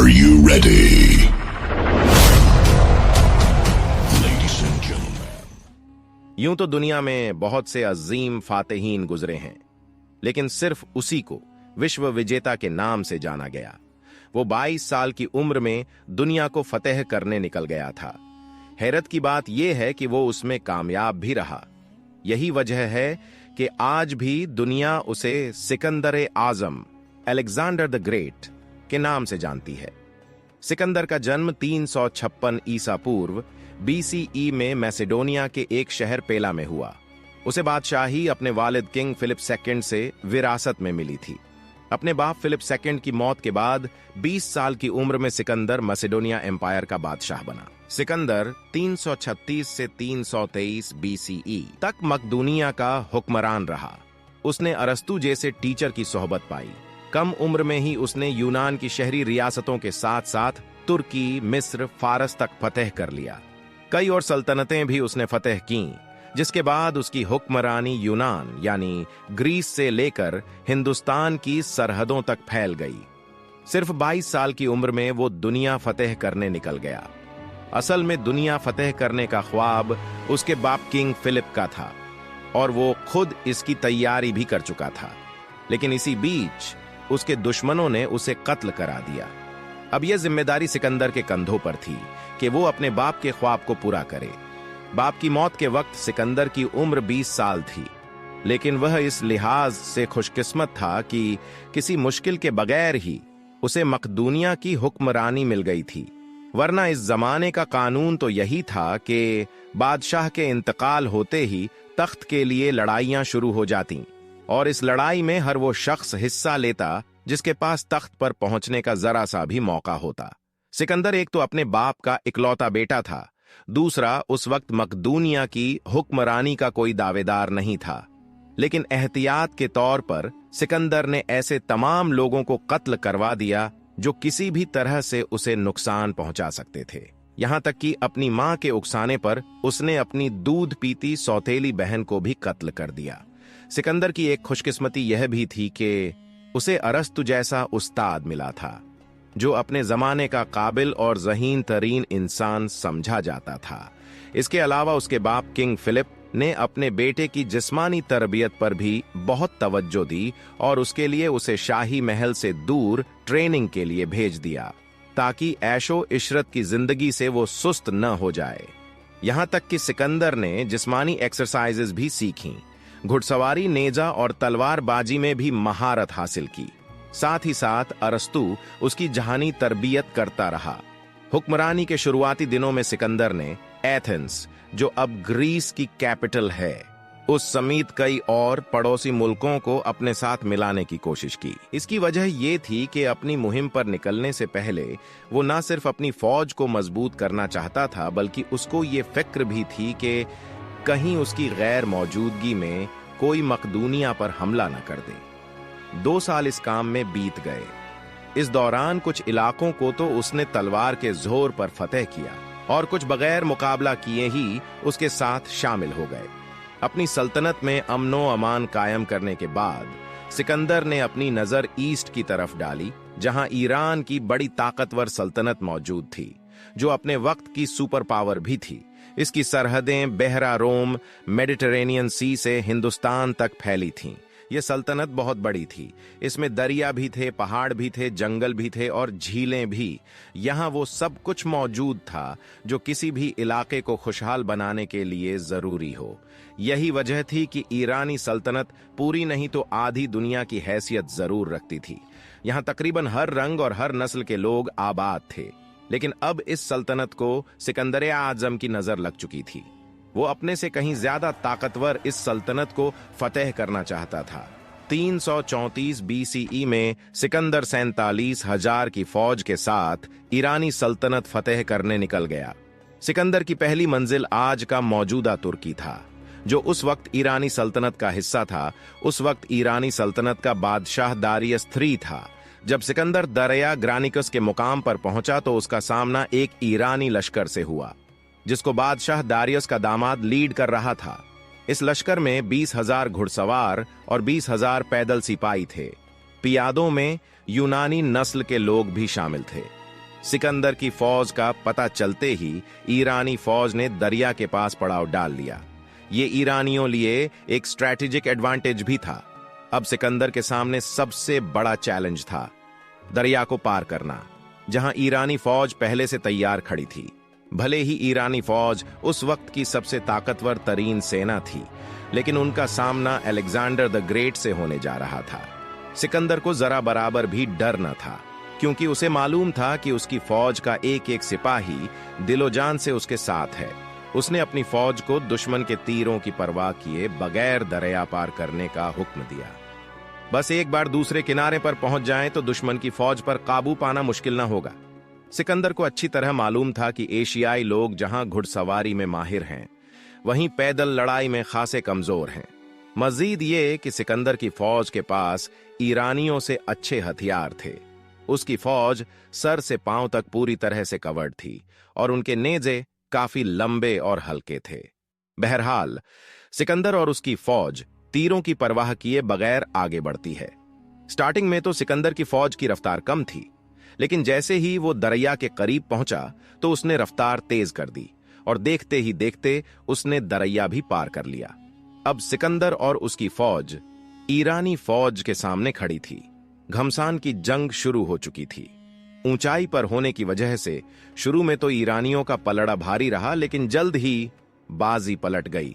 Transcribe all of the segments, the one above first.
Are you ready? Ladies and gentlemen. यूं तो दुनिया में बहुत से अजीम फातेहीन गुजरे हैं, लेकिन सिर्फ उसी को विश्व विजेता के नाम से जाना गया। वो 22 साल की उम्र में दुनिया को फतेह करने निकल गया था। हैरत की बात यह है कि वो उसमें कामयाब भी रहा। यही वजह है कि आज भी दुनिया उसे सिकंदर आजम, अलेक्जेंडर द ग्रेट के नाम से जानती है। सिकंदर का जन्म 356 ईसा पूर्व BCE में मैसेडोनिया के एक शहर पेला में हुआ। उसे बादशाही अपने वालिद किंग फिलिप II से विरासत में मिली थी। अपने बाप फिलिप II की मौत के बाद 20 साल की उम्र में सिकंदर मैसेडोनिया एम्पायर का बादशाह बना। सिकंदर 336 से 323 BCE तक मकदूनिया का हुक्मरान रहा। उसने अरस्तु जैसे टीचर की सोहबत पाई। कम उम्र में ही उसने यूनान की शहरी रियासतों के साथ साथ तुर्की, मिस्र, फारस तक फतेह कर लिया। कई और सल्तनतें भी उसने फतेह कीं, जिसके बाद उसकी हुक्मरानी यूनान यानी ग्रीस से लेकर हिंदुस्तान की सरहदों तक फैल गई। सिर्फ 22 साल की उम्र में वो दुनिया फतेह करने निकल गया। असल में दुनिया फतेह करने का ख्वाब उसके बाप किंग फिलिप का था और वो खुद इसकी तैयारी भी कर चुका था, लेकिन इसी बीच उसके दुश्मनों ने उसे कत्ल करा दिया। अब यह जिम्मेदारी सिकंदर के कंधों पर थी कि वो अपने बाप के ख्वाब को पूरा करे। बाप की मौत के वक्त सिकंदर की उम्र 20 साल थी, लेकिन वह इस लिहाज से खुशकिस्मत था कि किसी मुश्किल के बगैर ही उसे मकदूनिया की हुक्मरानी मिल गई थी। वरना इस जमाने का कानून तो यही था कि बादशाह के इंतकाल होते ही तख्त के लिए लड़ाइयां शुरू हो जातीं, और इस लड़ाई में हर वो शख्स हिस्सा लेता जिसके पास तख्त पर पहुंचने का जरा सा भी मौका होता। सिकंदर एक तो अपने बाप का इकलौता बेटा था, दूसरा उस वक्त मकदूनिया की हुक्मरानी का कोई दावेदार नहीं था। लेकिन एहतियात के तौर पर सिकंदर ने ऐसे तमाम लोगों को कत्ल करवा दिया जो किसी भी तरह से उसे नुकसान पहुंचा सकते थे। यहां तक कि अपनी मां के उकसाने पर उसने अपनी दूध पीती सौतेली बहन को भी कत्ल कर दिया। सिकंदर की एक खुशकिस्मती यह भी थी कि उसे अरस्तु जैसा उस्ताद मिला था, जो अपने जमाने का काबिल और ज़हीन तरीन इंसान समझा जाता था। इसके अलावा उसके बाप किंग फिलिप ने अपने बेटे की जिस्मानी तरबियत पर भी बहुत तवज्जो दी और उसके लिए उसे शाही महल से दूर ट्रेनिंग के लिए भेज दिया, ताकि ऐशो इशरत की जिंदगी से वो सुस्त न हो जाए। यहां तक कि सिकंदर ने जिस्मानी एक्सरसाइजेज भी सीखीं, घुड़सवारी, नेजा और तलवारबाजी में भी महारत हासिल की। साथ ही साथ अरस्तु उसकी जहानी तरबियत करता रहा। हुक्मरानी के शुरुआती दिनों में सिकंदर ने एथेंस, जो अब ग्रीस की कैपिटल है, उस समेत कई और पड़ोसी मुल्कों को अपने साथ मिलाने की कोशिश की। इसकी वजह यह थी कि अपनी मुहिम पर निकलने से पहले वो न सिर्फ अपनी फौज को मजबूत करना चाहता था, बल्कि उसको ये फिक्र भी थी कि कहीं उसकी गैर मौजूदगी में कोई मकदूनिया पर हमला न कर दे। 2 साल इस काम में बीत गए। इस दौरान कुछ इलाकों को तो उसने तलवार के जोर पर फतेह किया और कुछ बगैर मुकाबला किए ही उसके साथ शामिल हो गए। अपनी सल्तनत में अमनो अमान कायम करने के बाद सिकंदर ने अपनी नजर ईस्ट की तरफ डाली, जहां ईरान की बड़ी ताकतवर सल्तनत मौजूद थी, जो अपने वक्त की सुपर पावर भी थी। इसकी सरहदें बहरा रोम, मेडिटरेनियन सी से हिंदुस्तान तक फैली थीं। यह सल्तनत बहुत बड़ी थी। इसमें दरिया भी थे, पहाड़ भी थे, जंगल भी थे और झीलें भी। यहाँ वो सब कुछ मौजूद था जो किसी भी इलाके को खुशहाल बनाने के लिए जरूरी हो। यही वजह थी कि ईरानी सल्तनत पूरी नहीं तो आधी दुनिया की हैसियत जरूर रखती थी। यहाँ तकरीबन हर रंग और हर नस्ल के लोग आबाद थे। लेकिन अब इस सल्तनत को सिकंदर आजम की नजर लग चुकी थी। वो अपने से कहीं ज्यादा ताकतवर इस सल्तनत को फतेह करना चाहता था। 334 BCE में सिकंदर 47,000 की फौज के साथ ईरानी सल्तनत फतेह करने निकल गया। सिकंदर की पहली मंजिल आज का मौजूदा तुर्की था, जो उस वक्त ईरानी सल्तनत का हिस्सा था। उस वक्त ईरानी सल्तनत का बादशाह दारियस III था। जब सिकंदर दरिया ग्रानिकस के मुकाम पर पहुंचा तो उसका सामना एक ईरानी लश्कर से हुआ, जिसको बादशाह दारियस का दामाद लीड कर रहा था। इस लश्कर में 20,000 घुड़सवार और 20,000 पैदल सिपाही थे। पियादों में यूनानी नस्ल के लोग भी शामिल थे। सिकंदर की फौज का पता चलते ही ईरानी फौज ने दरिया के पास पड़ाव डाल लिया। ये ईरानियों लिए एक स्ट्रैटेजिक एडवांटेज भी था। अब सिकंदर के सामने सबसे बड़ा चैलेंज था दरिया को पार करना, जहां ईरानी फौज पहले से तैयार खड़ी थी। भले ही ईरानी फौज उस वक्त की सबसे ताकतवर तरीन सेना थी, लेकिन उनका सामना अलेक्जेंडर द ग्रेट से होने जा रहा था। सिकंदर को जरा बराबर भी डर न था, क्योंकि उसे मालूम था कि उसकी फौज का एक एक सिपाही दिलोजान से उसके साथ है। उसने अपनी फौज को दुश्मन के तीरों की परवाह किए बगैर दरिया पार करने का हुक्म दिया। बस एक बार दूसरे किनारे पर पहुंच जाएं तो दुश्मन की फौज पर काबू पाना मुश्किल न होगा। सिकंदर को अच्छी तरह मालूम था कि एशियाई लोग जहां घुड़सवारी में माहिर हैं, वहीं पैदल लड़ाई में खासे कमजोर हैं। मजीद ये कि सिकंदर की फौज के पास ईरानियों से अच्छे हथियार थे। उसकी फौज सर से पांव तक पूरी तरह से कवर्ड थी और उनके नेजे काफी लंबे और हल्के थे। बहरहाल सिकंदर और उसकी फौज तीरों की परवाह किए बगैर आगे बढ़ती है। स्टार्टिंग में तो सिकंदर की फौज की रफ्तार कम थी, लेकिन जैसे ही वो दरिया के करीब पहुंचा तो उसने रफ्तार तेज कर दी और देखते ही देखते उसने दरिया भी पार कर लिया। अब सिकंदर और उसकी फौज ईरानी फौज के सामने खड़ी थी। घमसान की जंग शुरू हो चुकी थी। ऊंचाई पर होने की वजह से शुरू में तो ईरानियों का पलड़ा भारी रहा, लेकिन जल्द ही बाजी पलट गई।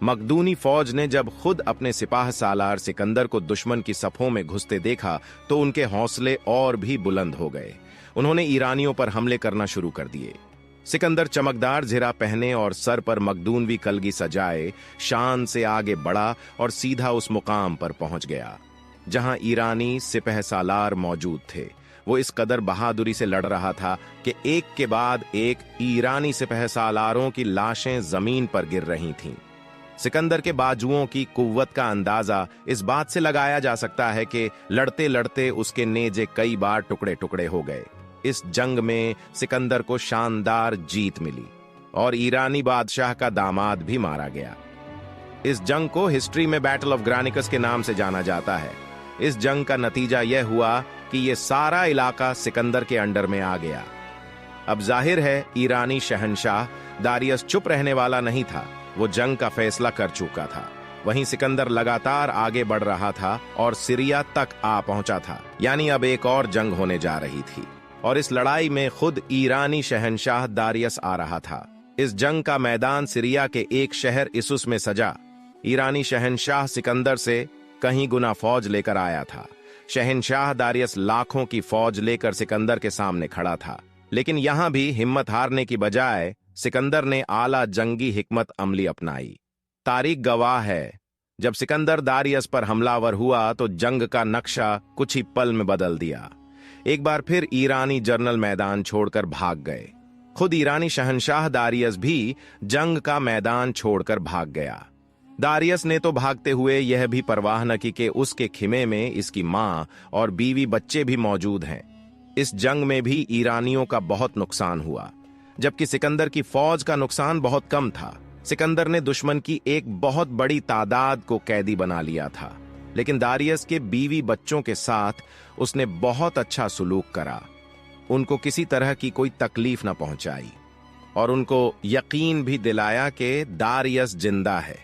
मकदूनी फौज ने जब खुद अपने सिपाह सालार सिकंदर को दुश्मन की सफों में घुसते देखा तो उनके हौसले और भी बुलंद हो गए। उन्होंने ईरानियों पर हमले करना शुरू कर दिए। सिकंदर चमकदार झिरा पहने और सर पर मकदूनवी कलगी सजाए शान से आगे बढ़ा और सीधा उस मुकाम पर पहुंच गया जहां ईरानी सिपह सालार मौजूद थे। वो इस कदर बहादुरी से लड़ रहा था कि एक के बाद एक ईरानी सिपह सालारों की लाशें जमीन पर गिर रही थीं। सिकंदर के बाजुओं की कुव्वत का अंदाजा इस बात से लगाया जा सकता है कि लड़ते लड़ते उसके नेजे कई बार टुकड़े टुकड़े हो गए। इस जंग में सिकंदर को शानदार जीत मिली और ईरानी बादशाह का दामाद भी मारा गया। इस जंग को हिस्ट्री में बैटल ऑफ ग्रानिकस के नाम से जाना जाता है। इस जंग का नतीजा यह हुआ कि यह सारा इलाका सिकंदर के अंडर में आ गया। अब जाहिर है ईरानी शहंशाह दारियस चुप रहने वाला नहीं था। वो जंग का फैसला कर चुका था। वहीं सिकंदर लगातार आगे बढ़ रहा था और सीरिया तक आ पहुंचा था, यानी अब एक और जंग होने जा रही थी और इस लड़ाई में खुद ईरानी शहंशाह दारियस आ रहा था। इस जंग का मैदान सीरिया के एक शहर इसुस में सजा। ईरानी शहंशाह सिकंदर से कहीं गुना फौज लेकर आया था। शहंशाह दारियस लाखों की फौज लेकर सिकंदर के सामने खड़ा था, लेकिन यहां भी हिम्मत हारने की बजाय सिकंदर ने आला जंगी हिकमत अमली अपनाई। तारीख गवाह है, जब सिकंदर दारियस पर हमलावर हुआ तो जंग का नक्शा कुछ ही पल में बदल दिया। एक बार फिर ईरानी जनरल मैदान छोड़कर भाग गए। खुद ईरानी शहंशाह दारियस भी जंग का मैदान छोड़कर भाग गया। दारियस ने तो भागते हुए यह भी परवाह न की कि उसके खिमे में इसकी मां और बीवी बच्चे भी मौजूद हैं। इस जंग में भी ईरानियों का बहुत नुकसान हुआ, जबकि सिकंदर की फौज का नुकसान बहुत कम था। सिकंदर ने दुश्मन की एक बहुत बड़ी तादाद को कैदी बना लिया था, लेकिन दारियस के बीवी बच्चों के साथ उसने बहुत अच्छा सुलूक करा। उनको किसी तरह की कोई तकलीफ न पहुंचाई और उनको यकीन भी दिलाया कि दारियस जिंदा है।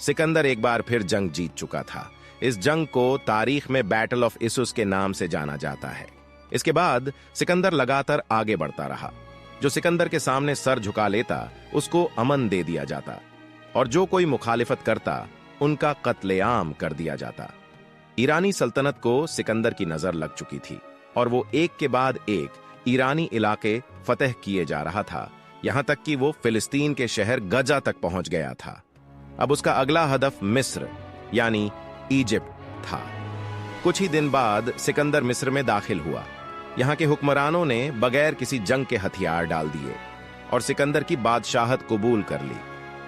सिकंदर एक बार फिर जंग जीत चुका था। इस जंग को तारीख में बैटल ऑफ इसुस के नाम से जाना जाता है। इसके बाद सिकंदर लगातार आगे बढ़ता रहा। जो सिकंदर के सामने सर झुका लेता उसको अमन दे दिया जाता और जो कोई मुखालिफत करता उनका कत्लेआम कर दिया जाता। ईरानी सल्तनत को सिकंदर की नजर लग चुकी थी और वो एक के बाद एक ईरानी इलाके फतह किए जा रहा था, यहां तक कि वो फिलिस्तीन के शहर गजा तक पहुंच गया था। अब उसका अगला हदफ मिस्र यानी इजिप्ट था। कुछ ही दिन बाद सिकंदर मिस्र में दाखिल हुआ। यहां के हुक्मरानों ने बगैर किसी जंग के हथियार डाल दिए और सिकंदर की बादशाहत कबूल कर ली।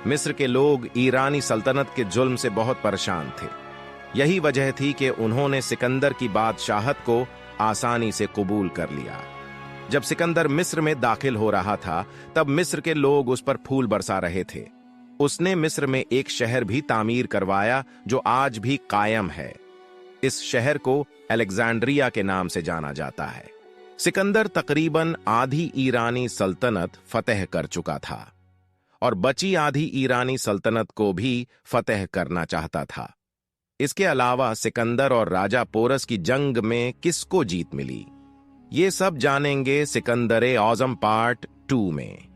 मिस्र के लोग ईरानी सल्तनत के जुल्म से बहुत परेशान थे। यही वजह थी कि उन्होंने सिकंदर की बादशाहत को आसानी से कबूल कर लिया। जब सिकंदर मिस्र में दाखिल हो रहा था तब मिस्र के लोग उस पर फूल बरसा रहे थे। उसने मिस्र में एक शहर भी तामीर करवाया जो आज भी कायम है। इस शहर को अलेक्जेंड्रिया के नाम से जाना जाता है। सिकंदर तकरीबन आधी ईरानी सल्तनत फतेह कर चुका था और बची आधी ईरानी सल्तनत को भी फतेह करना चाहता था। इसके अलावा सिकंदर और राजा पोरस की जंग में किसको जीत मिली, ये सब जानेंगे सिकंदर-ए-आज़म पार्ट 2 में।